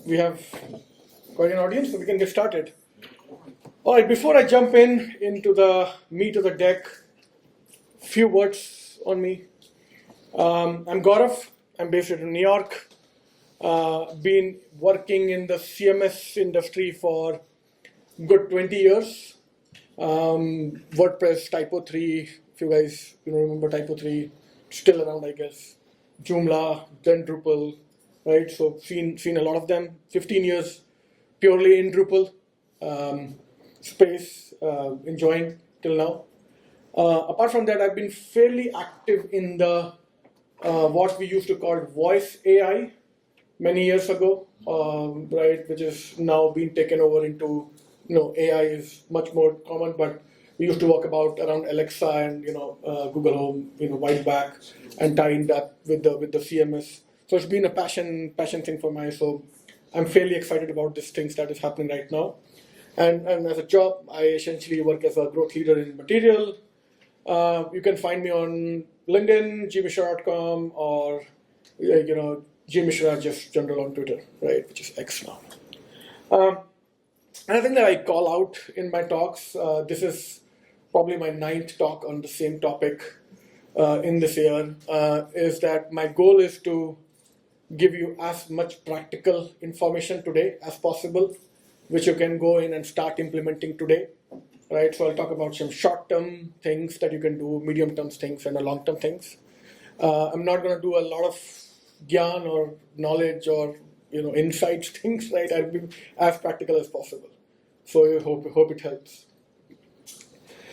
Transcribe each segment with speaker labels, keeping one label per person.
Speaker 1: We have quite an audience, so we can get started. All right, before I jump into the meat of the deck, few words on me. I'm Gaurav. I'm based in New York. Been working in the CMS industry for good 20 years. WordPress, Typo 3, if you guys remember Typo 3, still around, I guess. Joomla, then Drupal, right? So seen a lot of them. 15 years purely in Drupal space, enjoying till now. Apart from that, I've been fairly active in the what we used to call voice AI many years ago, right? Which is now being taken over into, AI is much more common, but we used to talk about around Alexa and Google Home, while back, and tying that with the CMS. So it's been a passion thing for mine. So I'm fairly excited about these things that is happening right now. And as a job, I essentially work as a growth leader in material. You can find me on LinkedIn, gmishra.com, or gmishra just general on Twitter, right, which is X now. Another thing that I call out in my talks, this is probably my 9th talk on the same topic in this year, is that my goal is to give you as much practical information today as possible, which you can go in and start implementing today, right? So I'll talk about some short-term things that you can do, medium-term things, and long-term things. I'm not going to do a lot of gyan or knowledge or insights things, right? I'll be as practical as possible. So I hope it helps.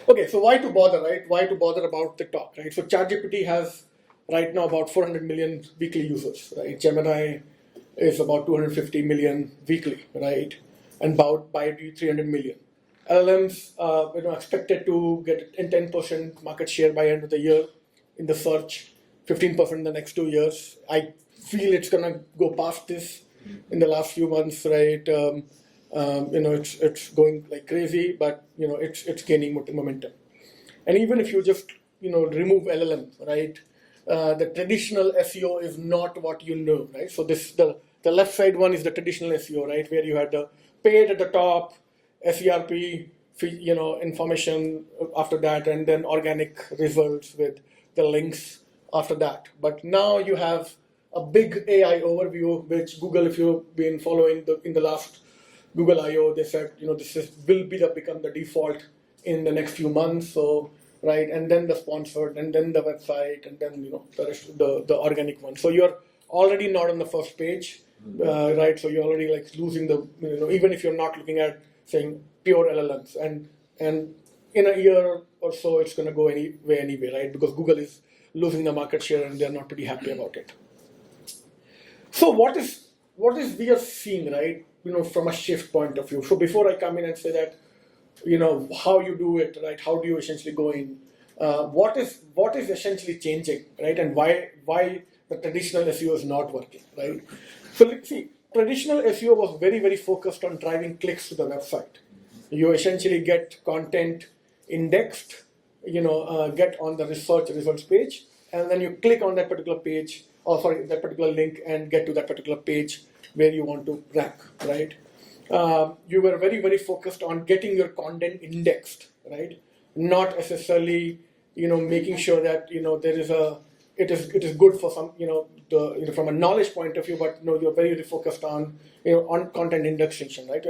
Speaker 1: Okay, so why to bother, right? Why to bother about the talk, right? So ChatGPT has right now about 400 million weekly users, right? Gemini is about 250 million weekly, right? And about by 300 million. LLMs, expected to get in 10% market share by end of the year in the search, 15% in the next 2 years. I feel it's gonna go past this in the last few months, right? It's going like crazy, but it's gaining momentum. And even if you just remove LLM, right? The traditional SEO is not what you know, right? So the left side one is the traditional SEO, right? Where you had the paid at the top, SERP, information after that, and then organic results with the links after that. But now you have a big AI overview, which Google, if you've been following in the last Google I/O, they said will become the default in the next few months. So right, and then the sponsored, and then the website, and then the rest, the organic one. So you're already not on the first page, right? So you're already like losing the even if you're not looking at saying pure LLMs, and in a year or so it's going to go anyway, right? Because Google is losing the market share and they're not pretty happy about it. So what is we are seeing, right? From a shift point of view. So before I come in and say that, how you do it, right? How do you essentially go in? What is essentially changing, right? And why the traditional SEO is not working, right? So let's see. Traditional SEO was very, very focused on driving clicks to the website. You essentially get content indexed, get on the research results page, and then you click on that particular page, that particular link, and get to that particular page where you want to rank, right? You were very, very focused on getting your content indexed, right? Not necessarily, making sure that there is it is good for some, from a knowledge point of view, but you're very, very focused on on content indexation, right?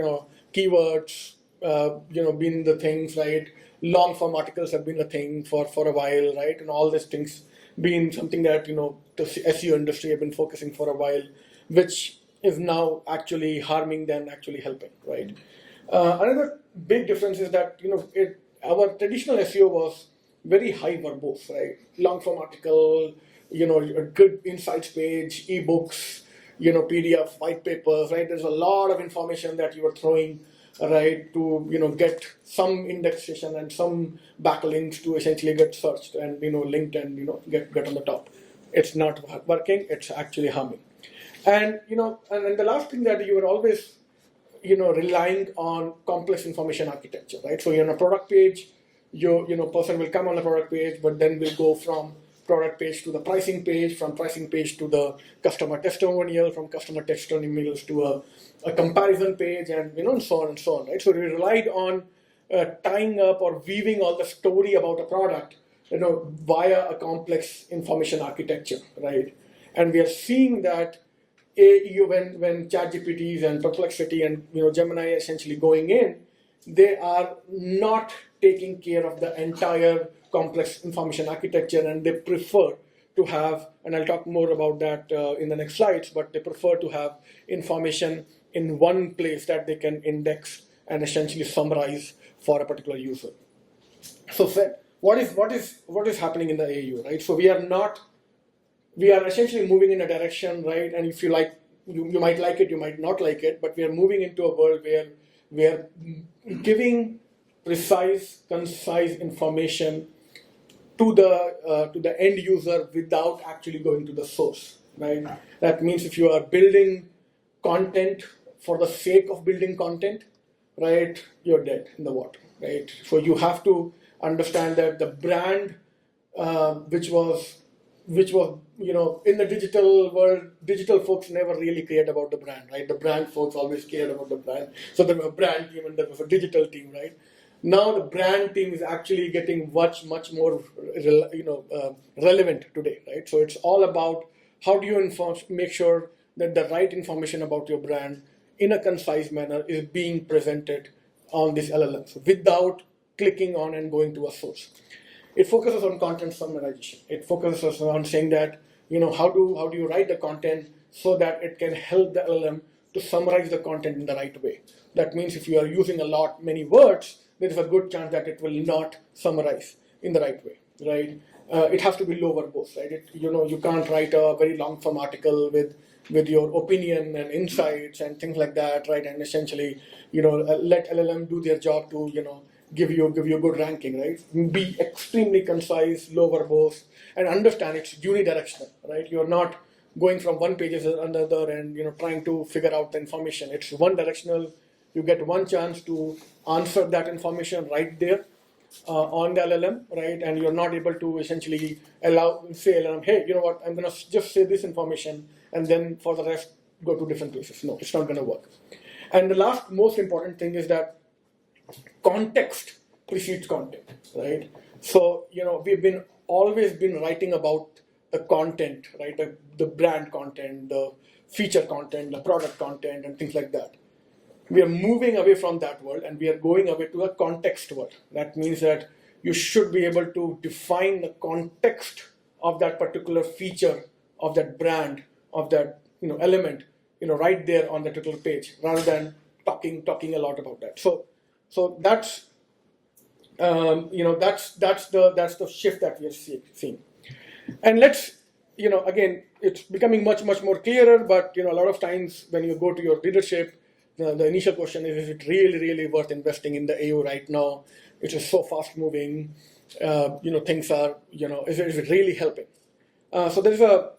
Speaker 1: Keywords, been the things, right? Long form articles have been a thing for a while, right? And all these things being something that the SEO industry have been focusing for a while, which is now actually harming than actually helping, right? Another big difference is that our traditional SEO was very high verbose, right? Long form article, a good insights page, ebooks, PDF, white papers, right? There's a lot of information that you are throwing, right, to get some indexation and some backlinks to essentially get searched and linked and get on the top. It's not working. It's actually harming. And and the last thing that you were always relying on complex information architecture, right? So you're on a product page, person will come on the product page, but then will go from product page to the pricing page, from pricing page to the customer testimonial, from customer testimonials to a comparison page, and so on and so on, right? So we relied on tying up or weaving all the story about a product, via a complex information architecture, right? And we are seeing that when ChatGPTs and Perplexity and Gemini are essentially going in, they are not taking care of the entire complex information architecture, and they prefer to have, and I'll talk more about that in the next slides, but they prefer to have information in one place that they can index and essentially summarize for a particular user. So what is happening in the AU, right? So we are essentially moving in a direction, right? And if you like, you might like it, you might not like it, but we are moving into a world where we are giving precise, concise information to the end user without actually going to the source, right? That means if you are building content for the sake of building content, right, you're dead in the water, right? So you have to understand that the brand, which was in the digital world, digital folks never really cared about the brand, right? The brand folks always cared about the brand. So there was a brand team and there was a digital team, right? Now the brand team is actually getting much more relevant today, right? So it's all about how do you make sure that the right information about your brand in a concise manner is being presented on these LLMs without clicking on and going to a source. It focuses on content summarization. It focuses on saying that, how do you write the content so that it can help the LLM to summarize the content in the right way. That means if you are using many words, there is a good chance that it will not summarize in the right way, right? It has to be low verbose, right? You can't write a very long form article with your opinion and insights and things like that, right? And essentially, let LLM do their job to, give you a good ranking, right? Be extremely concise, low verbose, and understand it's unidirectional, right? You're not going from one page to another and trying to figure out the information. It's one directional. You get one chance to answer that information right there on the LLM, right? And you're not able to essentially say LLM, hey, you know what? I'm gonna just say this information, and then for the rest go to different places. No, it's not gonna work. And the last most important thing is that context precedes content, right? So we've always been writing about the content, right? The brand content, the feature content, the product content, and things like that. We are moving away from that world and we are going away to a context world. That means that you should be able to define the context of that particular feature, of that brand, of that element, right there on the particular page, rather than talking a lot about that. So that's that's the shift that we are seeing. And let's again, it's becoming much more clearer. But a lot of times when you go to your leadership, the initial question is it really worth investing in the AU right now? It is so fast moving. Things are is it really helping? So there's a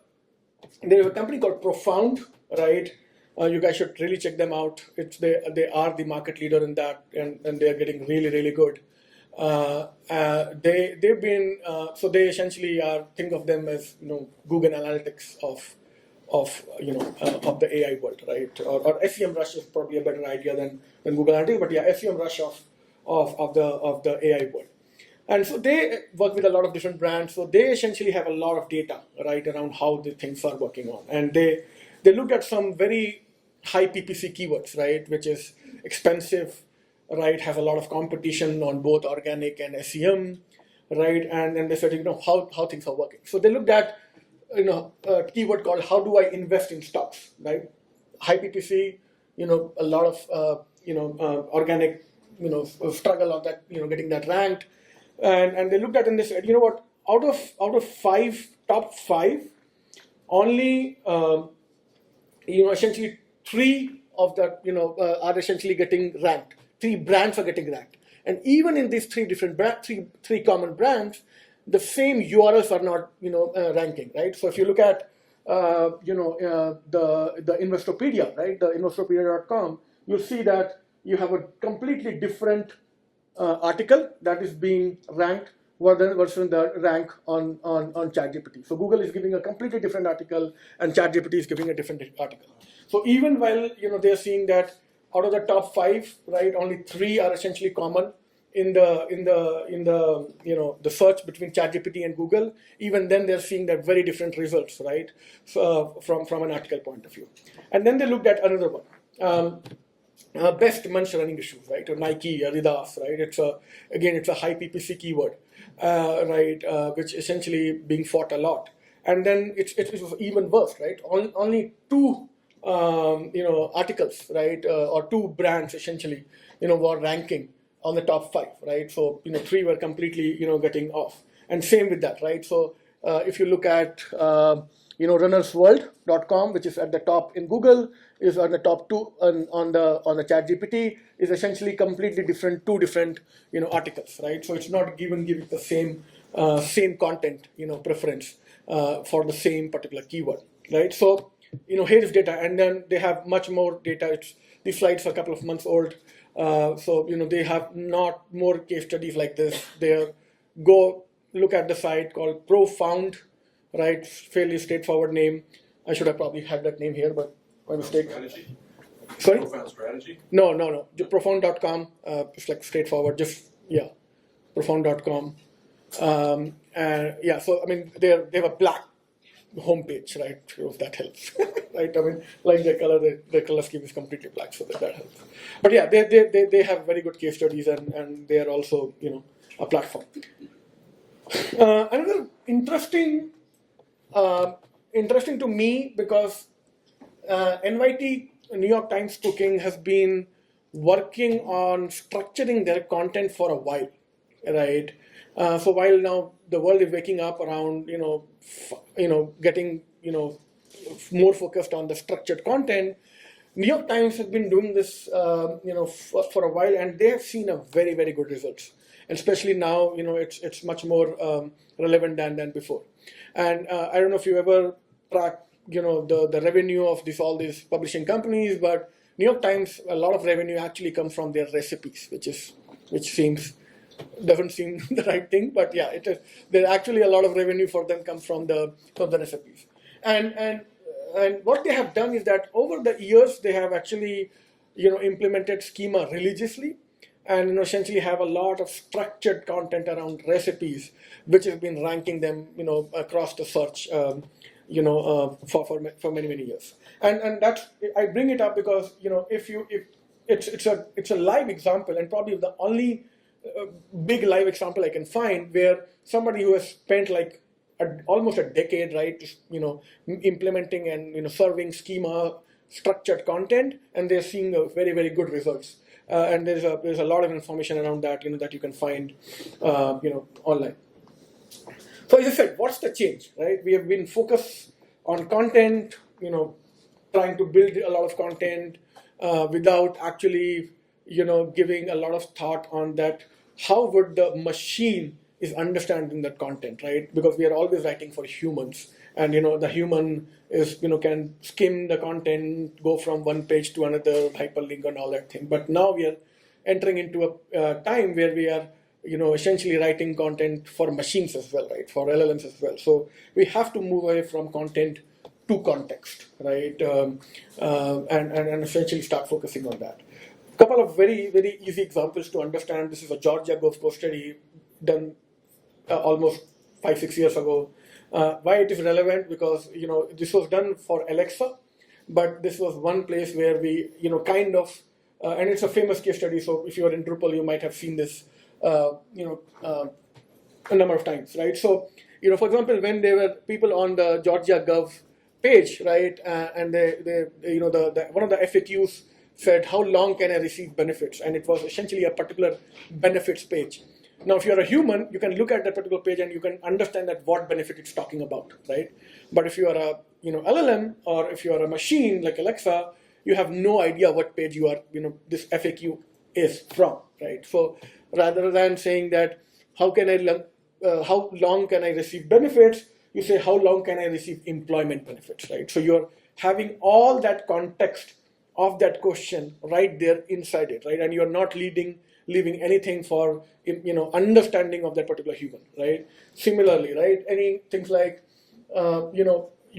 Speaker 1: company called Profound, right? You guys should really check them out. They are the market leader in that, and they are getting really good. They've been so they essentially think of them as Google Analytics of the AI world, right? Or SEMrush is probably a better idea than Google Analytics, but yeah, SEMrush of the AI world. And so they work with a lot of different brands. So they essentially have a lot of data, right, around how the things are working on. And they looked at some very high PPC keywords, right, which is expensive, right, has a lot of competition on both organic and SEM, right? And they said, how things are working. So they looked at a keyword called how do I invest in stocks, right? High PPC, a lot of organic, struggle on that, getting that ranked. And they looked at it and they said, what, out of top five, only essentially three of that are essentially getting ranked. 3 brands are getting ranked, and even in these 3 different three common brands, the same URLs are not ranking, right? So if you look at the Investopedia, right, the investopedia.com, you'll see that you have a completely different article that is being ranked versus the rank on ChatGPT. So Google is giving a completely different article, and ChatGPT is giving a different article. So even while they're seeing that out of the top 5, right, only 3 are essentially common in the search between ChatGPT and Google. Even then, they're seeing that very different results, right, from an article point of view. And then they looked at another one. Best men's running shoes, right? Or Nike, Adidas, right? It's a high PPC keyword, right? Which essentially being fought a lot. And then it was even worse, right? Only 2, articles, right, or 2 brands essentially, were ranking on the top 5, right? So 3 were completely, getting off. And same with that, right? So if you look at runnersworld.com, which is at the top in Google, is on the top 2 on the ChatGPT, is essentially completely different, 2 different articles, right? So it's not giving the same content preference for the same particular keyword, right? So here is data, and then they have much more data. These slides are a couple of months old, so they have not more case studies like this. Go look at the site called Profound, right? Fairly straightforward name. I should have probably had that name here, but my mistake.
Speaker 2: Strategy?
Speaker 1: Sorry?
Speaker 2: Profound strategy?
Speaker 1: No. Profound.com. It's like straightforward. Profound.com. So I mean, they have a black homepage, right? If that helps, right? I mean, like the color scheme is completely black, so that helps. But yeah, they have very good case studies, and they are also a platform. Another interesting to me, because NYT, New York Times Cooking, has been working on structuring their content for a while, right? So while now the world is waking up around, getting, more focused on the structured content, New York Times has been doing this, for a while, and they have seen a very, very good results. And especially now, it's much more relevant than before. And I don't know if you ever track, the revenue of all these publishing companies, but New York Times, a lot of revenue actually comes from their recipes, which doesn't seem the right thing, but yeah, it is. There actually a lot of revenue for them comes from the recipes. And what they have done is that over the years they have actually implemented schema religiously, and essentially have a lot of structured content around recipes, which has been ranking them across the search for many years. And that's, I bring it up because if it's a live example, and probably the only big live example I can find where somebody who has spent like almost a decade, right, implementing and serving schema structured content, and they're seeing a very, very good results. And there's a lot of information around that that you can find online. So as I said, what's the change, right? We have been focused on content, trying to build a lot of content without actually giving a lot of thought on that. How would the machine is understanding that content, right? Because we are always writing for humans, and the human is can skim the content, go from one page to another, hyperlink and all that thing. But now we are entering into a time where we are essentially writing content for machines as well, right? For LLMs as well. So we have to move away from content to context, right? And essentially start focusing on that. Couple of very, very easy examples to understand. This is a Georgia Gulf Coast study done almost 5-6 years ago. Why it is relevant? Because this was done for Alexa, but this was one place where we and it's a famous case study. So if you are in Drupal, you might have seen this a number of times, right? So for example, when there were people on the Georgia Gov page, right, and they one of the FAQs said, how long can I receive benefits? And it was essentially a particular benefits page. Now, if you're a human, you can look at that particular page and you can understand that what benefit it's talking about, right? But if you are a LLM, or if you are a machine like Alexa, you have no idea what page you are this FAQ is from, right? So rather than saying that how long can I receive benefits, you say how long can I receive employment benefits, right? So you're having all that context of that question right there inside it, right? And you're not leaving anything for understanding of that particular human, right? Similarly, right, any things like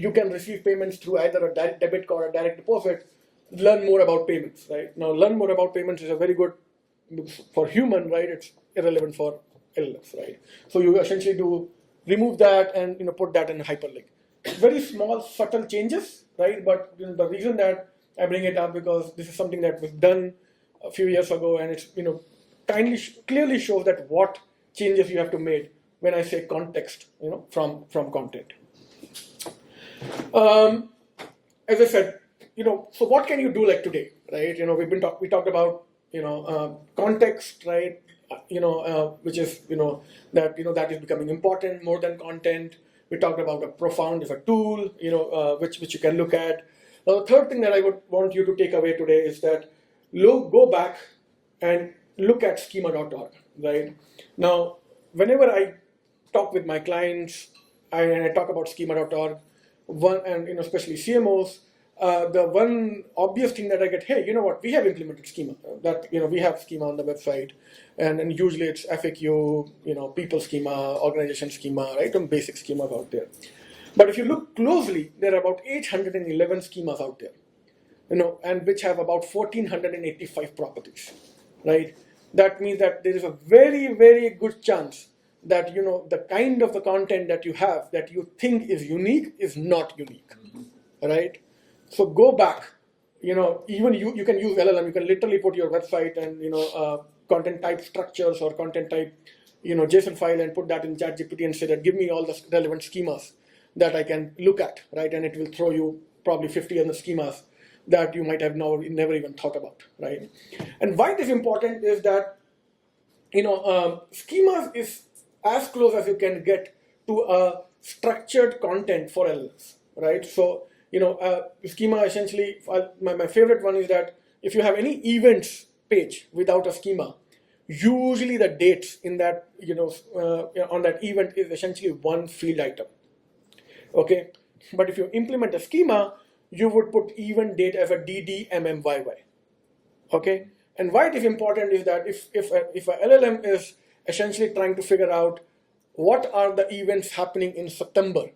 Speaker 1: you can receive payments through either a direct debit card or direct deposit. Learn more about payments, right? Now, learn more about payments is a very good for human, right? It's irrelevant for LLMs, right? So you essentially do remove that and put that in a hyperlink. Very small, subtle changes, right? But the reason that I bring it up because this is something that was done a few years ago, and it's clearly shows that what changes you have to make when I say context, from content. As I said, so what can you do like today, right? We talked about context, right? Which is that is becoming important more than content. We talked about a profound as a tool, which you can look at. Now, the third thing that I would want you to take away today is that go back and look at schema.org, right? Now, whenever I talk with my clients and I talk about schema.org, especially CMOs, the one obvious thing that I get, hey, you know what? We have implemented schema. That we have schema on the website, and usually it's FAQ, people schema, organization schema, right? Some basic schemas out there. But if you look closely, there are about 811 schemas out there, and which have about 1,485 properties, right? That means that there is a very, very good chance that the kind of the content that you have that you think is unique is not unique, right? So go back, even you can use LLM. You can literally put your website and content type structures or content type JSON file and put that in ChatGPT and say that give me all the relevant schemas that I can look at, right? And it will throw you probably 50 other schemas that you might have never even thought about, right? And why this is important is that schemas is as close as you can get to a structured content for LLMs, right? So schema essentially, my favorite one is that if you have any events page without a schema, usually the dates in that on that event is essentially one field item. Okay, but if you implement a schema, you would put event date as a DDMMYY. Okay, and why it is important is that if a LLM is essentially trying to figure out what are the events happening in September,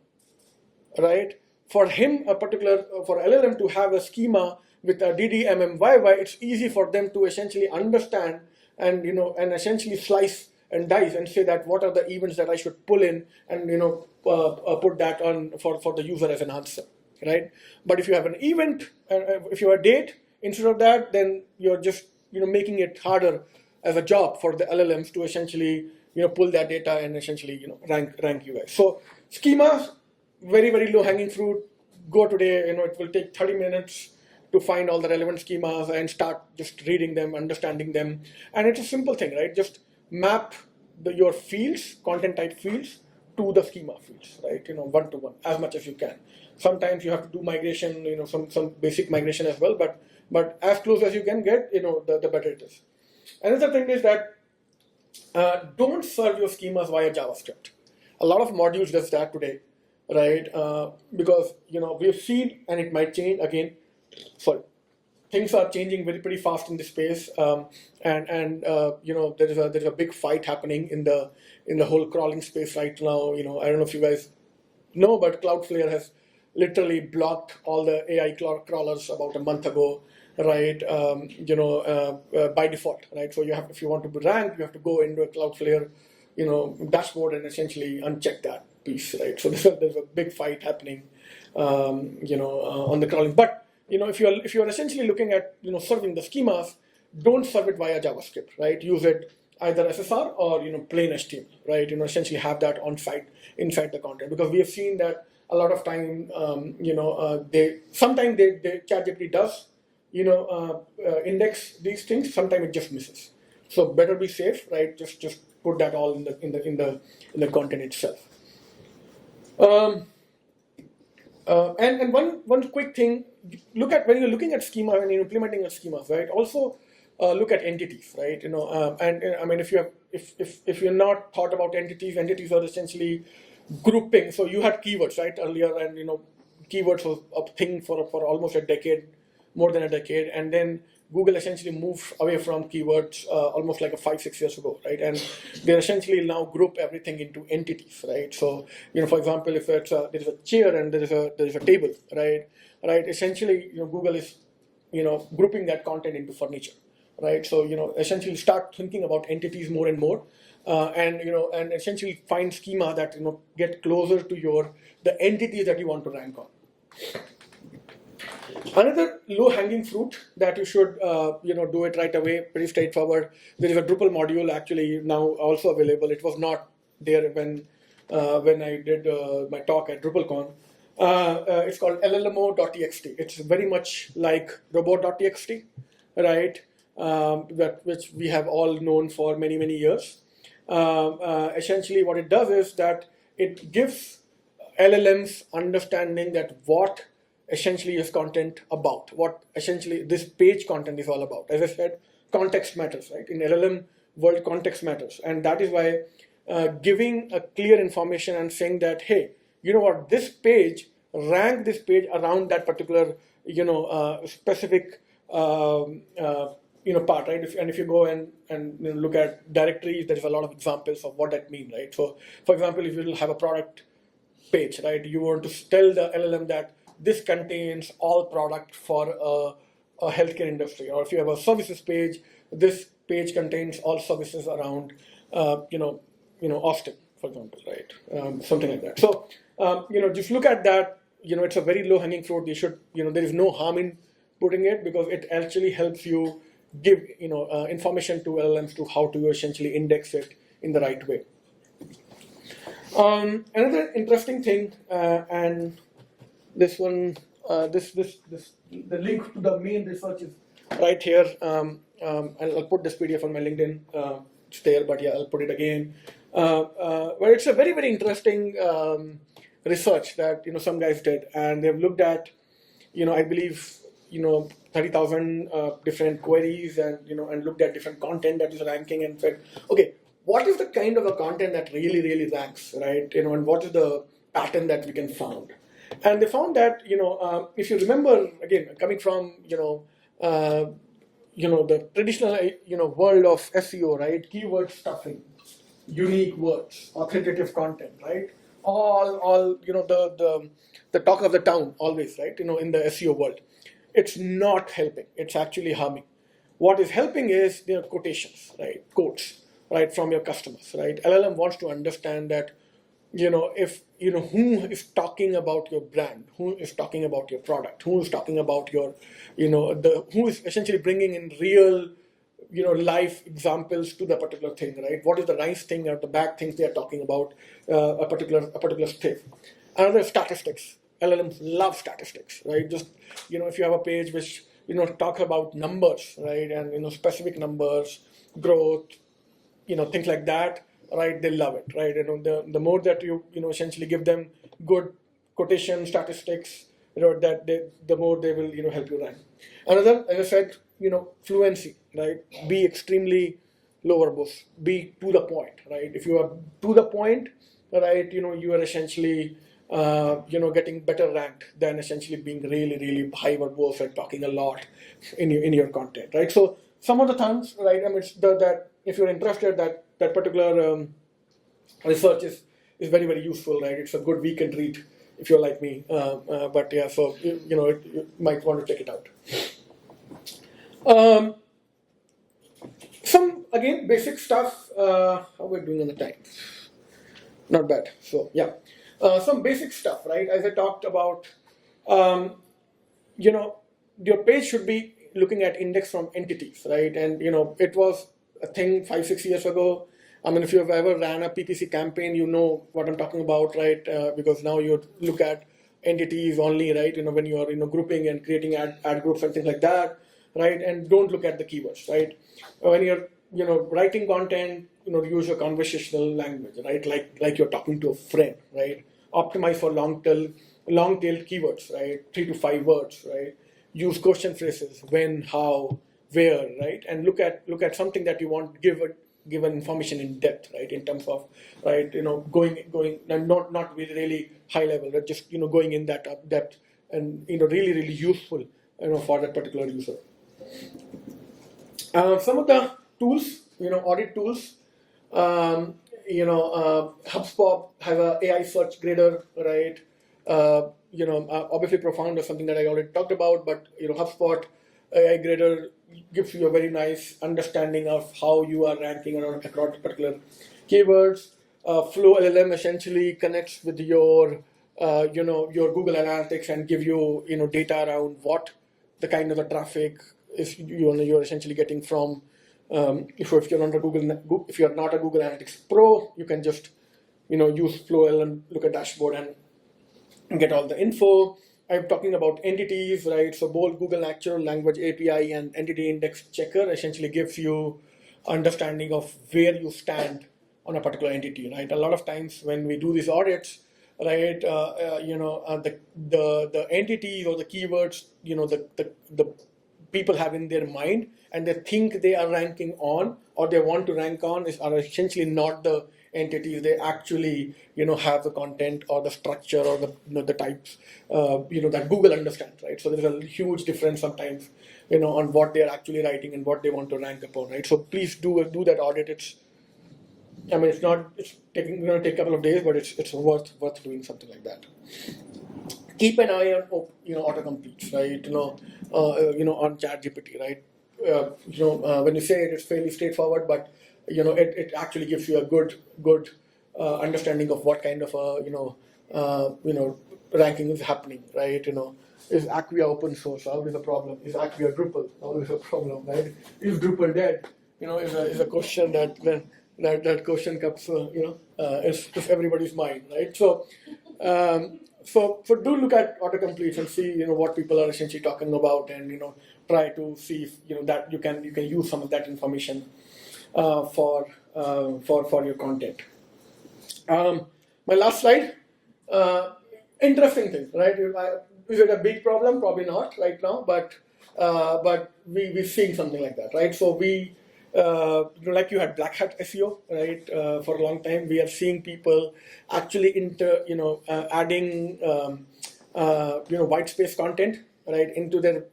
Speaker 1: right? For LLM to have a schema with a DDMMYY, it's easy for them to essentially understand and essentially slice and dice and say that what are the events that I should pull in and put that on for the user as an answer, right? But if you have an event, if you have a date instead of that, then you're just making it harder as a job for the LLMs to essentially pull that data and essentially rank you guys. So schemas, very, very low hanging fruit. Go today, it will take 30 minutes to find all the relevant schemas and start just reading them, understanding them. And it's a simple thing, right? Just map your fields, content type fields, to the schema fields, right? One to one, as much as you can. Sometimes you have to do migration, some basic migration as well, but as close as you can get, the better it is. Another thing is that don't serve your schemas via JavaScript. A lot of modules does that today, right? Because we've seen, and it might change again. Sorry, things are changing pretty fast in this space, and there's a big fight happening in the whole crawling space right now. I don't know if you guys know, but Cloudflare has literally blocked all the AI crawlers about a month ago, right? By default, right? So if you want to be ranked, you have to go into a Cloudflare, dashboard and essentially uncheck that piece, right? So there's a big fight happening, on the crawling. But if you're essentially looking at serving the schemas, don't serve it via JavaScript, right? Use it either SSR or plain HTML, right? Essentially have that on site inside the content, because we have seen that a lot of time, sometimes ChatGPT does index these things. Sometimes it just misses. So better be safe, right? Just put that all in the content itself. And one quick thing, look at when you're looking at schema and you're implementing a schema, right? Also look at entities, right? If you're not thought about entities are essentially grouping. So you had keywords, right, earlier, and keywords was a thing for almost a decade more than a decade, and then Google essentially moved away from keywords almost like 5-6 years ago, right? And they essentially now group everything into entities, right? So, for example, if there is a chair and there is a table, right? Essentially, Google is, grouping that content into furniture, right? So, essentially start thinking about entities more and more, and essentially find schema that get closer to the entities that you want to rank on. Another low-hanging fruit that you should do it right away, pretty straightforward. There is a Drupal module actually now also available. It was not there when I did my talk at DrupalCon. It's called llmo.txt. It's very much like robot.txt, right? Which we have all known for many, many years. Essentially, what it does is that it gives LLMs understanding that what essentially is content about, what essentially this page content is all about. As I said, context matters, right? In LLM world, context matters. And that is why giving a clear information and saying that, hey, you know what, this page, rank this page around that particular, specific, part, right? If you go and look at directories, there's a lot of examples of what that means, right? So, for example, if you have a product page, right, you want to tell the LLM that this contains all product for a healthcare industry, or if you have a services page, this page contains all services around, Austin, for example, right? Something like that. So, just look at that. It's a very low-hanging fruit. You should, there is no harm in putting it because it actually helps you give, information to LLMs to how to essentially index it in the right way. Another interesting thing, and this one, the link to the main research is right here. I'll put this PDF on my LinkedIn. It's there, but yeah, I'll put it again. Where it's a very, very interesting research that some guys did, and they've looked at, I believe 30,000 different queries, and looked at different content that is ranking, and said, okay, what is the kind of a content that really, really ranks, right? And what is the pattern that we can find? And they found that, if you remember, again, coming from, the traditional, world of SEO, right? Keyword stuffing, unique words, authoritative content, right? All the talk of the town always, right? In the SEO world. It's not helping. It's actually harming. What is helping is quotations, right? Quotes, right, from your customers, right? LLM wants to understand that, if who is talking about your brand, who is talking about your product, who is talking about your, who is essentially bringing in real, life examples to the particular thing, right? What is the nice thing or the bad things they are talking about a particular thing. Another, statistics. LLMs love statistics, right? Just if you have a page which talks about numbers, right, and specific numbers, growth, things like that, right? They love it, right? The more that you essentially give them good quotation statistics, that the more they will help you rank. Another, as I said, fluency, right? Be extremely low verbose. Be to the point, right? If you are to the point, right, you are essentially getting better ranked than essentially being really, really high verbose and talking a lot in your content, right? So some of the things, right? I mean, it's that if you're interested, that particular research is very, very useful, right? It's a good weekend read if you're like me. But yeah, so you might want to check it out. Some again basic stuff. How are we doing on the time? Not bad. So yeah, some basic stuff, right? As I talked about, your page should be looking at index from entities, right? And it was a thing 5-6 years ago. I mean, if you have ever ran a PPC campaign, you know what I'm talking about, right? Because now you look at entities only, right? When you are grouping and creating ad groups and things like that, right? And don't look at the keywords, right? When you're writing content, use your conversational language, right? Like you're talking to a friend, right? Optimize for long tail keywords, right? 3 to 5 words, right? Use question phrases: when, how, where, right? And look at something that you want to give an information in depth, right? In terms of, right, going and not really high level, but just going in that depth and really, really useful for that particular user. Some of the tools, audit tools. HubSpot has a AI search grader, right? Obviously Profound is something that I already talked about, but HubSpot AI grader gives you a very nice understanding of how you are ranking around across particular keywords. Flow LLM essentially connects with your your Google Analytics and give you data around what the kind of the traffic is you're essentially getting from. If you're not a Google Analytics Pro, you can just use Flow LLM, look at dashboard and get all the info. I'm talking about entities, right? So both Google Natural Language API and Entity Index Checker essentially gives you understanding of where you stand on a particular entity, right? A lot of times when we do these audits, right, the entities or the keywords, the people have in their mind and they think they are ranking on or they want to rank on are essentially not the entities. They actually have the content or the structure or the types that Google understands, right? So there's a huge difference sometimes on what they're actually writing and what they want to rank upon, right? So please do that audit. It's going to take a couple of days, but it's worth doing something like that. Keep an eye on autocompletes, right? On ChatGPT, right? When you say it, it's fairly straightforward, but it actually gives you a good understanding of what kind of ranking is happening, right? Is Acquia open source? Always a problem. Is Acquia Drupal? Always a problem, right? Is Drupal dead? Is a question that question comes is everybody's mind, right? So do look at autocompletes and see what people are essentially talking about, and try to see if that you can use some of that information for your content. My last slide. Interesting thing, right? Is it a big problem? Probably not right now, but we're seeing something like that, right? So we like you had black hat SEO, right? For a long time, we are seeing people actually adding white space content, right, into their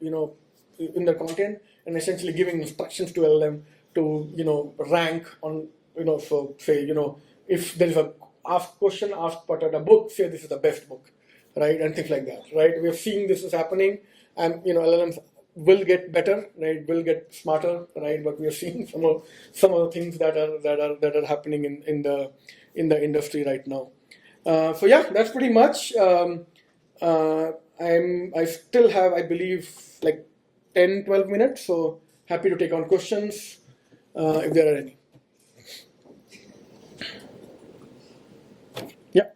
Speaker 1: in their content, and essentially giving instructions to LLM to rank on so say if there is a question asked but at a book, say this is the best book, right, and things like that, right? We are seeing this is happening, and LLMs will get better, right? Will get smarter, right? But we are seeing some of the things that are happening in the industry right now. So yeah, that's pretty much. I still have, I believe, like 10-12 minutes, so happy to take on questions if there are any. Yeah.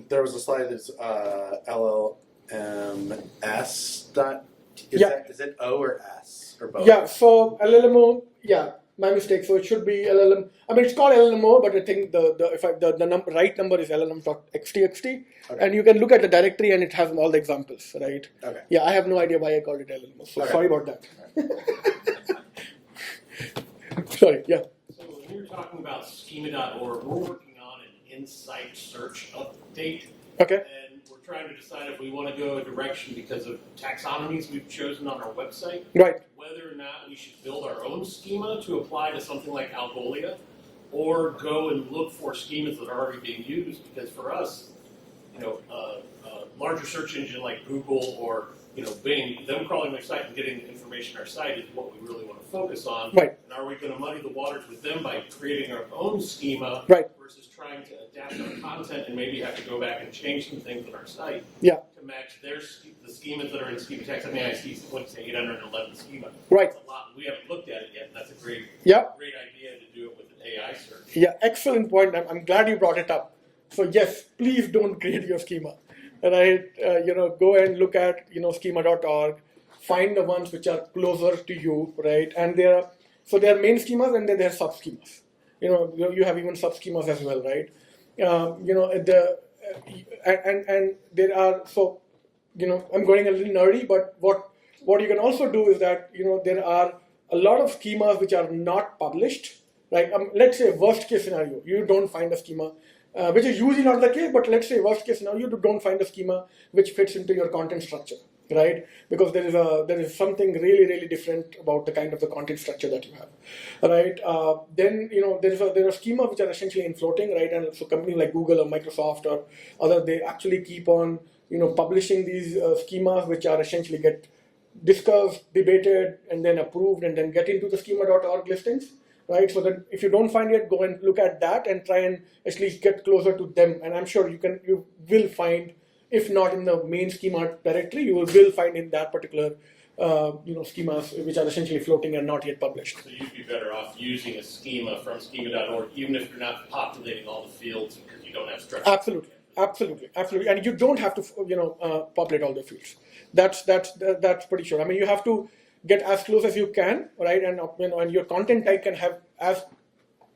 Speaker 2: There was a slide that's LLMS dot. Is it O or S or both?
Speaker 1: Yeah, so LLMO, yeah, my mistake. So it should be LLM. I mean, it's called LLMO, but I think the right number is LLM.xtxt, okay. And you can look at the directory and it has all the examples, right? Okay. Yeah, I have no idea why I called it LLMO. So okay. Sorry about that. Sorry, yeah.
Speaker 3: So when you're talking about schema.org, we're working on an insight search update.
Speaker 1: Okay.
Speaker 3: And we're trying to decide if we want to go a direction because of taxonomies we've chosen on our website.
Speaker 1: Right.
Speaker 3: Whether or not we should build our own schema to apply to something like Algolia, or go and look for schemas that are already being used. Because for us, a larger search engine like Google or Bing, them crawling their site and getting information on our site is what we really want to focus on.
Speaker 1: Right.
Speaker 3: And are we going to muddy the waters with them by creating our own schema,
Speaker 1: right,
Speaker 3: versus trying to adapt our content and maybe have to go back and change some things on our site,
Speaker 1: yeah,
Speaker 3: to match the schemas that are in schema text? I mean, I see 811 schema.
Speaker 1: Right.
Speaker 3: That's a lot. We haven't looked at it yet, and that's a great idea to do it with an AI search.
Speaker 1: Yeah, excellent point. I'm glad you brought it up. So yes, please don't create your schema. Right, go and look at schema.org, find the ones which are closer to you, right? And there are main schemas and then there are sub schemas. You have even sub schemas as well, right? And there are I'm going a little nerdy, but what you can also do is that there are a lot of schemas which are not published, right? Let's say worst case scenario, you don't find a schema. Which is usually not the case, but let's say worst case scenario, you don't find a schema which fits into your content structure. right? Because there is something really different about the kind of the content structure that you have, right? Then there are schemas which are essentially in floating, right? And so companies like Google or Microsoft or other, they actually keep on publishing these schemas which are essentially get discussed, debated, and then approved, and then get into the schema.org listings, right? So that if you don't find it, go and look at that and try and at least get closer to them. And I'm sure you will find, if not in the main schema directory, you will find in that particular schemas which are essentially floating and not yet published.
Speaker 3: So you'd be better off using a schema from schema.org, even if you're not populating all the fields because you don't have structure.
Speaker 1: Absolutely, and you don't have to populate all the fields. That's pretty sure. I mean, you have to get as close as you can, right? And and your content type can have as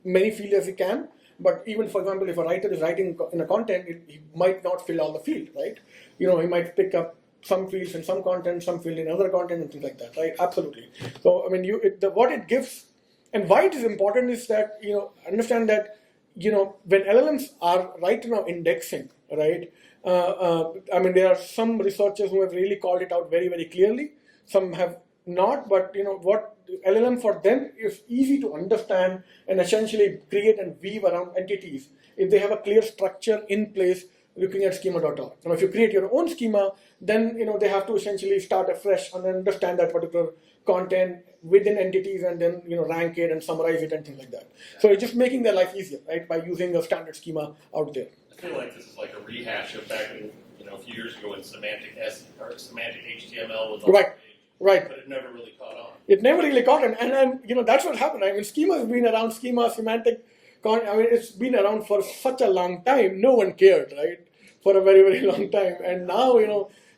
Speaker 1: many fields as you can. But even, for example, if a writer is writing in a content, he might not fill all the field, right? He might pick up some fields in some content, some field in other content, and things like that, right? Absolutely. So I mean, what it gives, and why it is important is that understand that when LLMs are right now indexing, right? I mean, there are some researchers who have really called it out very clearly. Some have not, but what LLM for them is easy to understand and essentially create and weave around entities if they have a clear structure in place looking at schema.org. Now, if you create your own schema, then they have to essentially start afresh and understand that particular content within entities and then rank it and summarize it and things like that. So it's just making their life easier, right, by using a standard schema out there.
Speaker 3: I feel like this is like a rehash of back in a few years ago when semantic HTML was on the page.
Speaker 1: Right.
Speaker 3: But it never really caught on.
Speaker 1: It never really caught on, and that's what happened. I mean, schema has been around. Semantic. I mean, it's been around for such a long time. No one cared, right, for a very long time. And now,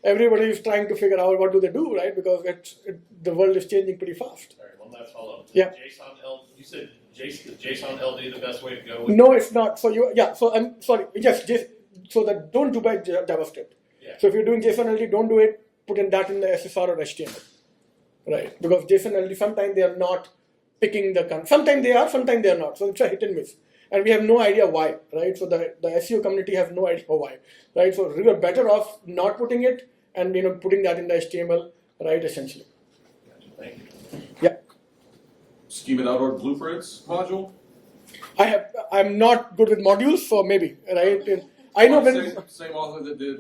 Speaker 1: everybody is trying to figure out what do they do, right? Because the world is changing pretty fast.
Speaker 3: All right, one last follow-up.
Speaker 1: Yeah.
Speaker 3: You said JSON LD the best way to go?
Speaker 1: No, it's not. So So I'm sorry. Yes. So that don't do by JavaScript.
Speaker 3: Yeah.
Speaker 1: So if you're doing JSON LD, don't do it. Put in that in the SSR or HTML, right? Because JSON LD, sometimes they are not picking the sometimes they are, sometimes they are not. So it's a hit and miss, and we have no idea why, right? So the SEO community has no idea why, right? So we are better off not putting it and putting that in the HTML, right? Essentially.
Speaker 3: Gotcha. Thank you.
Speaker 1: Yeah.
Speaker 4: Schema.org blueprints module.
Speaker 1: I'm not good with modules, so maybe, right? I know
Speaker 4: same author that did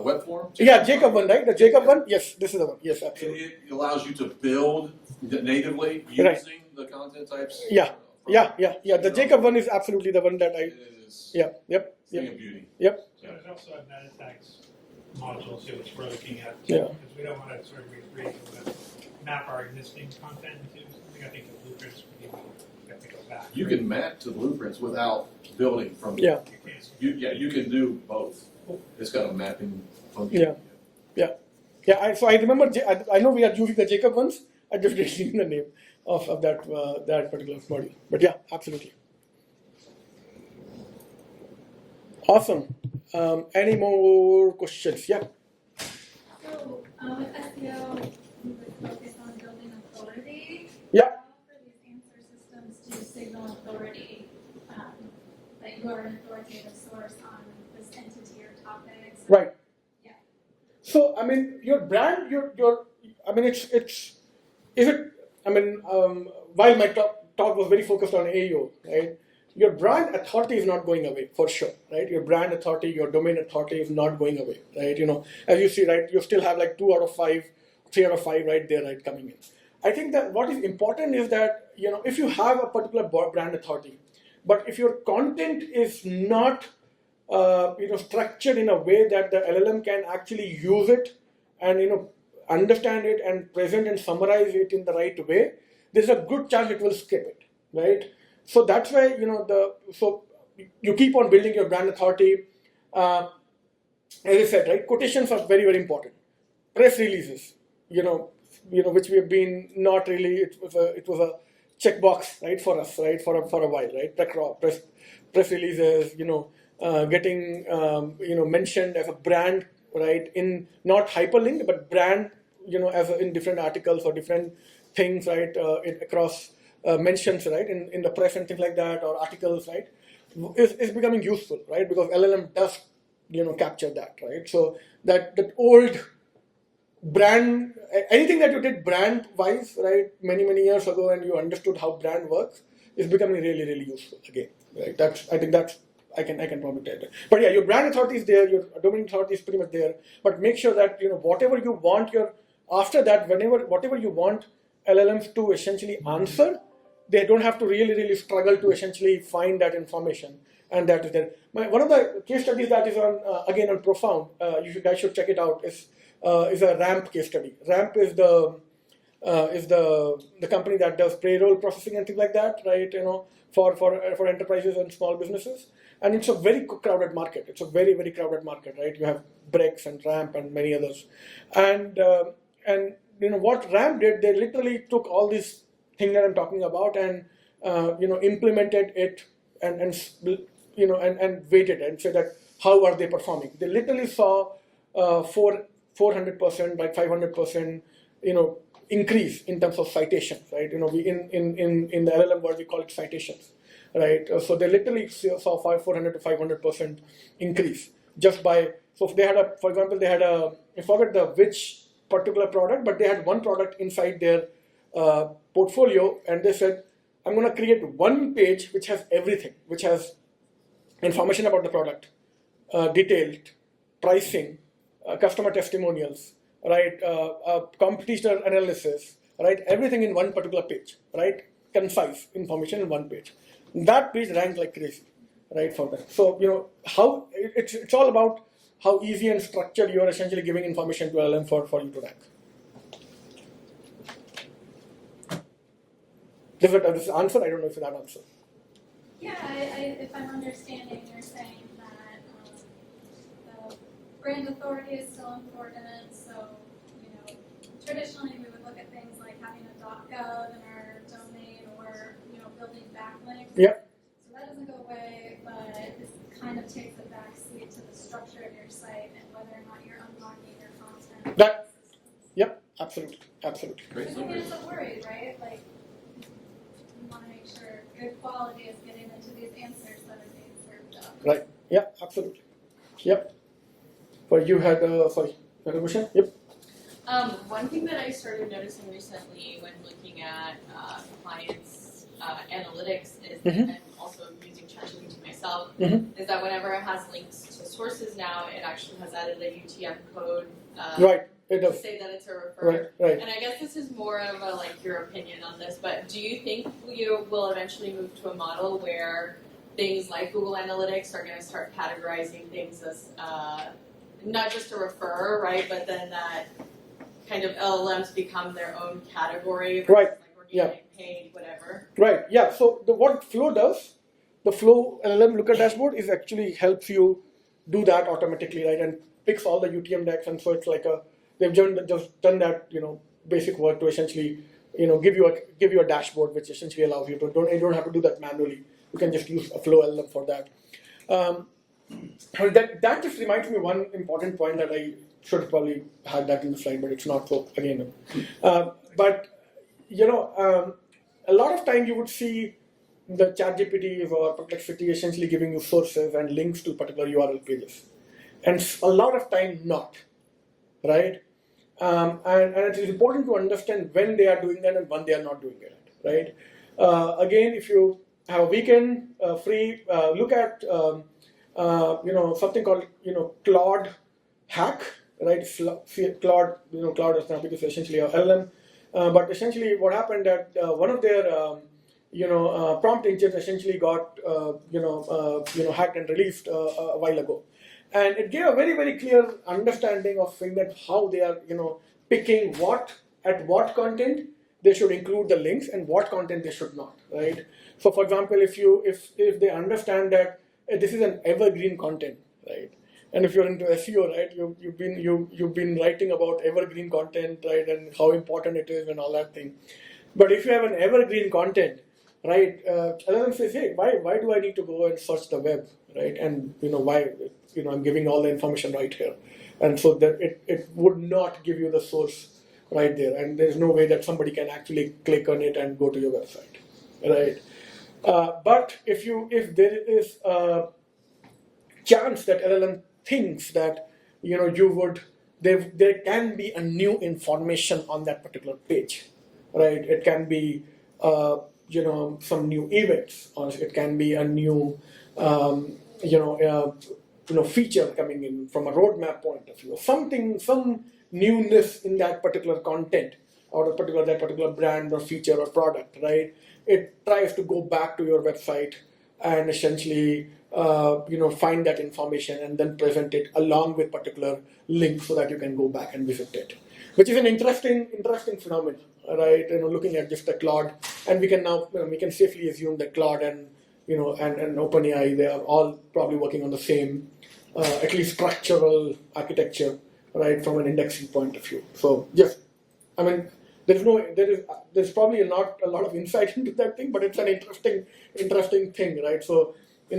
Speaker 4: web form.
Speaker 1: Yeah, Jacob one, right? The Jacob one. Yes, this is the one. Yes, absolutely.
Speaker 4: It allows you to build natively using the content types.
Speaker 1: Yeah. The Jacob one is absolutely the one that I.
Speaker 4: It is.
Speaker 1: Yep.
Speaker 4: Thing of beauty.
Speaker 1: Yep.
Speaker 5: So there's also a meta tags module too, which we're looking at.
Speaker 1: Yeah.
Speaker 5: Because we don't want to sort of recreate, we want to map our existing content into something. I think the blueprints would be, we have to go back.
Speaker 4: You can map to blueprints without building from.
Speaker 1: Yeah.
Speaker 4: You can do both. It's got a mapping function.
Speaker 1: Yeah. I remember. I know we are using the Jacob ones. I just didn't see the name of that particular module. But yeah, absolutely. Awesome. Any more questions? Yeah.
Speaker 6: So with SEO, we would focus on building authority.
Speaker 1: Yeah.
Speaker 6: How for these answer systems to signal authority, that you are an authoritative source on this entity or topic? So,
Speaker 1: Right.
Speaker 6: Yeah.
Speaker 1: So I mean, your brand, your. I mean, is it? I mean, while my talk was very focused on AEO, right? Your brand authority is not going away for sure, right? Your brand authority, your domain authority is not going away, right? As you see, right, you still have like 2 out of 5, 3 out of 5 right there, right, coming in. I think that what is important is that, if you have a particular brand authority, but if your content is not, structured in a way that the LLM can actually use it and, understand it and present and summarize it in the right way, there's a good chance it will skip it, right? So that's why, so you keep on building your brand authority. As I said, right, quotations are very important. Press releases, which we have been not really, it was a checkbox, right, for us, right, for a while, right, press releases, getting, mentioned as a brand, right, in not hyperlinked, but brand, as in different articles or different things, right, across mentions, right, in the press and things like that, or articles, right, is becoming useful, right, because LLM does, capture that, right. So that old brand, anything that you did brand wise, right, many years ago, and you understood how brand works, is becoming really useful again, right? I think I can probably tell that. But yeah, your brand authority is there, your domain authority is pretty much there. But make sure that whatever you want after that, whatever you want LLMs to essentially answer, they don't have to really struggle to essentially find that information, and that is there. One of the case studies that is on again on Profound, you guys should check it out. Is a RAMP case study. RAMP is the company that does payroll processing and things like that, right? For enterprises and small businesses, and it's a very crowded market. It's a very crowded market, right? You have Brex and RAMP and many others, and what RAMP did, they literally took all these things that I'm talking about and implemented it and weighted and said that how are they performing. They literally saw 400%, like 500%, increase in terms of citations, right? We in the LLM world we call it citations, right? So they literally saw 400 to 500% increase just by. So if they had for example, I forget which particular product, but they had one product inside their portfolio, and they said, I'm going to create one page which has everything, which has information about the product, detailed pricing, customer testimonials, right, competitor analysis, right, everything in one particular page, right, concise information in one page. That page ranked like crazy, right, for them. So how it's all about how easy and structured you are essentially giving information to LLM for you to rank. This answer, I don't know if that answer.
Speaker 6: Yeah, if I'm understanding, you're saying that the brand authority is still important. So, traditionally we would look at things like having a .gov in our domain, or building backlinks.
Speaker 1: Yeah.
Speaker 6: So that doesn't go away, but this kind of takes a backseat to the structure of your site and whether or not you're unlocking your content.
Speaker 1: Yep, absolutely.
Speaker 4: Great
Speaker 6: I
Speaker 4: summary.
Speaker 6: mean, it's a worry, right? Like, you want to make sure good quality is getting into these answers that are being served up.
Speaker 1: Right. Yeah, absolutely. Yep. But you had a question? Yep.
Speaker 7: One thing that I started noticing recently when looking at clients' analytics is, and also using ChatGPT myself, is that whenever it has links to sources now, it actually has added a UTM code
Speaker 1: Right. It
Speaker 7: to
Speaker 1: does.
Speaker 7: say that it's a refer.
Speaker 1: Right.
Speaker 7: And I guess this is more of a your opinion on this, but do you think you will eventually move to a model where things like Google Analytics are going to start categorizing things as not just a refer, right, but then that kind of LLMs become their own category, versus
Speaker 1: Right.
Speaker 7: organic, paid, whatever?
Speaker 1: Right. Yeah. So what Flow does, the Flow LLM Looker dashboard is actually helps you do that automatically, right, and picks all the UTM decks, and so it's like they've just done that basic work to essentially give you a dashboard which essentially allows you to you don't have to do that manually. You can just use a Flow LLM for that. That just reminds me of one important point that I should have probably had that in the slide, but it's not. So again, but a lot of time you would see the ChatGPT or Perplexity essentially giving you sources and links to particular URL pages, and a lot of time not, right? And it is important to understand when they are doing that and when they are not doing it, right? Again, if you have a weekend free, look at something called Claude Hack, right? Claude, Claude is now because essentially a LLM, but essentially what happened that one of their prompt engines essentially got hacked and released a while ago, and it gave a very clear understanding of saying that how they are picking what content they should include the links and what content they should not, right? So for example, if they understand that this is an evergreen content, right? And if you're into SEO, right, you've been writing about evergreen content, right, and how important it is and all that thing. But if you have an evergreen content, right, LLM says, hey, why do I need to go and search the web, right? And why I'm giving all the information right here, and so that it would not give you the source right there, and there's no way that somebody can actually click on it and go to your website, right? But if there is a chance that LLM thinks that you would there can be a new information on that particular page, right? It can be some new events, or it can be a new feature coming in from a roadmap point of view, some newness in that particular content or that particular brand or feature or product, right? It tries to go back to your website and essentially find that information and then present it along with particular links so that you can go back and visit it, which is an interesting phenomenon, right? Looking at just the Claude, and we can now we can safely assume that Claude and OpenAI, they are all probably working on the same at least structural architecture, right, from an indexing point of view. So yes, I mean there's probably not a lot of insight into that thing, but it's an interesting thing, right? So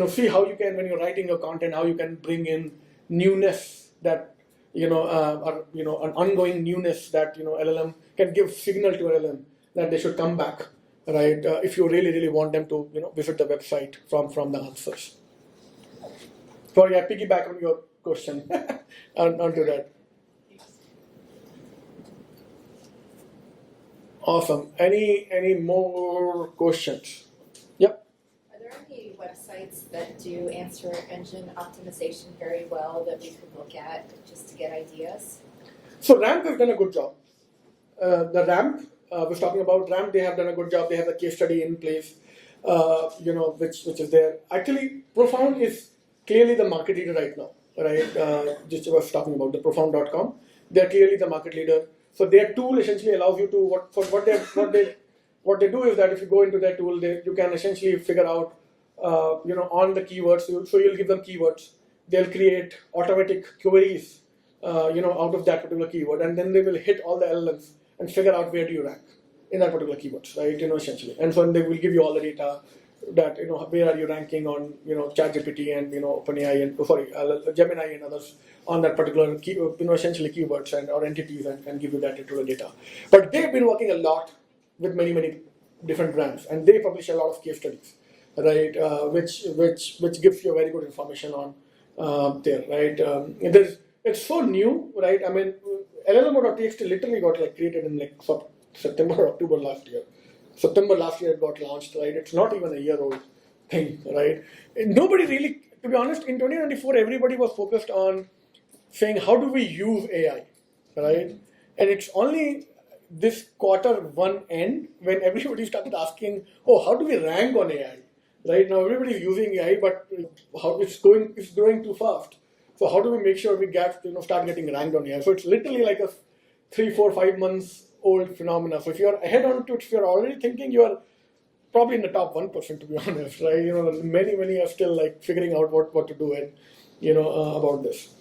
Speaker 1: see how you can, when you're writing your content, how you can bring in newness that or an ongoing newness that LLM can give signal to LLM that they should come back, right? If you really want them to visit the website from the answers. Sorry, I piggyback on your question onto that. Awesome. Any more questions? Yep.
Speaker 8: Are there any websites that do answer engine optimization very well that we could look at just to get ideas?
Speaker 1: So RAMP has done a good job. The RAMP, was talking about RAMP, they have done a good job. They have a case study in place, which is there. Actually, Profound is clearly the market leader right now, right? Just was talking about the Profound.com. They're clearly the market leader. So their tool essentially allows you to what they do is that if you go into their tool, you can essentially figure out on the keywords. So you'll give them keywords. They'll create automatic queries out of that particular keyword, and then they will hit all the LLMs and figure out where do you rank in that particular keywords, right? Essentially, and so they will give you all the data that where are you ranking on ChatGPT and OpenAI and Gemini and others on that particular essentially keywords or entities and give you that particular data. But they've been working a lot with many different brands, and they publish a lot of case studies, right? Which gives you a very good information on there, right? It's so new, right? I mean, LLM.txt literally got created in September or October last year. September last year it got launched, right? It's not even a year-old thing, right? And nobody really, to be honest, in 2024, everybody was focused on saying, how do we use AI, right? And it's only this Q1 end when everybody started asking, how do we rank on AI? Right now, everybody's using AI, but how it's growing too fast. So how do we make sure we start getting ranked on AI? So it's literally like a 3, 4, 5 months old phenomena. So if you're ahead on it, if you're already thinking, you are probably in the top 1%, to be honest, right? Many are still figuring out what to do and about this.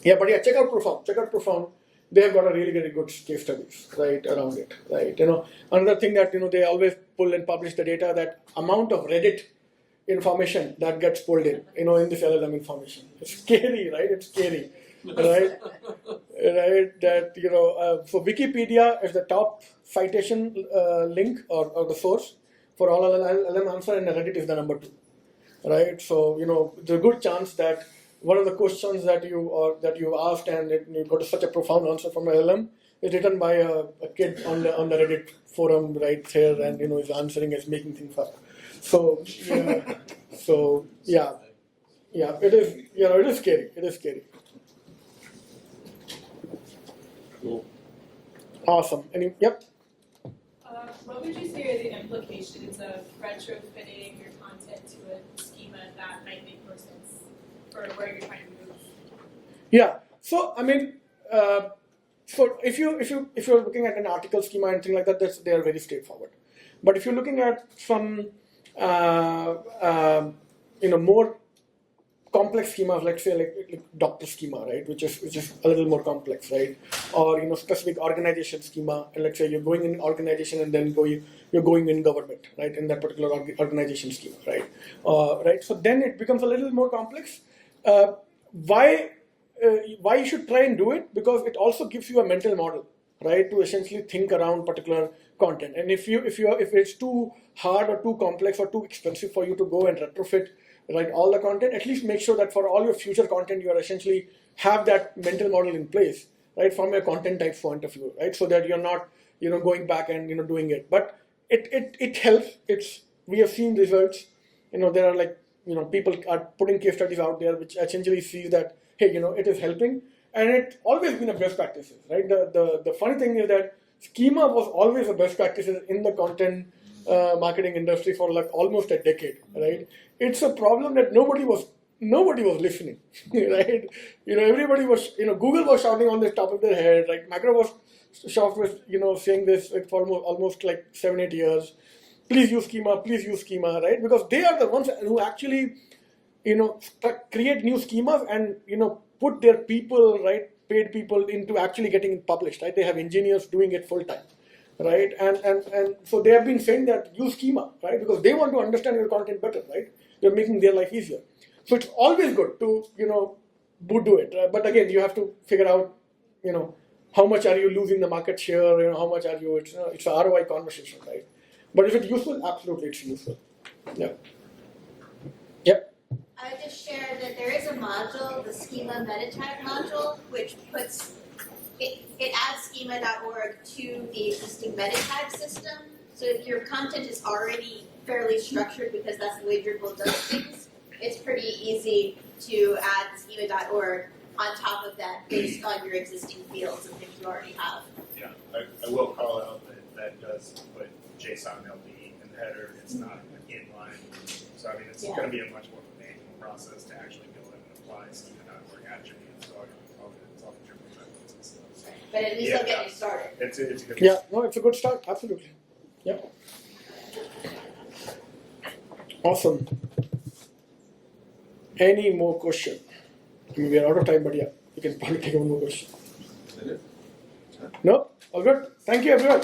Speaker 1: Yeah, but check out Profound. They have got a really good case studies, right, around it, right? Another thing that they always pull and publish the data, that amount of Reddit information that gets pulled in this LLM information. It's scary, right? It's scary. Right, that so Wikipedia is the top citation link or the source for all LLM answer, and Reddit is the number 2, right? So there's a good chance that one of the questions that you asked and you got such a profound answer from LLM is written by a kid on the Reddit forum right here, and is answering, is making things up. So yeah, it is it is scary. It is scary.
Speaker 4: Cool.
Speaker 1: Awesome. Yep.
Speaker 9: What would you say are the implications of retrofitting your content to a schema that might make more sense for where you're trying to move?
Speaker 1: Yeah. So I mean, so if you're looking at an article schema and things like that, they are very straightforward. But if you're looking at some more complex schemas, let's say like doctor schema, right, which is a little more complex, right, or specific organization schema, and let's say you're going in organization and then you're going in government, right, in that particular organization schema, right, right. So then it becomes a little more complex. Why you should try and do it? Because it also gives you a mental model, right, to essentially think around particular content. And if it's too hard or too complex or too expensive for you to go and retrofit, right, all the content, at least make sure that for all your future content, you are essentially have that mental model in place, right, from a content type point of view, right, so that you're not, going back and, doing it. But it helps. We have seen results. There are like, people are putting case studies out there which essentially see that, hey, it is helping. And it's always been a best practices, right? The funny thing is that schema was always a best practices in the content marketing industry for like almost a decade, right? It's a problem that nobody was listening, right? Everybody was, Google was shouting on the top of their head, right? Microsoft was, saying this for almost like 7-8 years. Please use schema, right? Because they are the ones who actually, create new schemas and, put their people, right, paid people into actually getting it published, right? They have engineers doing it full time, right? And so they have been saying that use schema, right? Because they want to understand your content better, right? You're making their life easier. So it's always good to, do it. But again, you have to figure out, how much are you losing the market share, how much are you, it's a ROI conversation, right? But is it useful? Absolutely, it's useful. Yeah. Yep.
Speaker 10: I would just share that there is a module, the schema meta tag module, which puts it adds schema.org to the existing meta tag system. So if your content is already fairly structured, because that's the way Drupal does things, it's pretty easy to add schema.org on top of that based on your existing fields and things you already have.
Speaker 11: Yeah, I will call out that does put JSON LD in the header. It's not inline. So I mean, it's going to be a much more manual process to actually go in and apply schema.org attributes. So it's all the Drupal templates and stuff.
Speaker 10: But at least they'll get you started.
Speaker 11: It's a good
Speaker 1: It's a good start. Absolutely. Yep. Awesome. Any more question? I mean, we are out of time, but yeah, you can probably take one more question. No? All good? Thank you, everyone.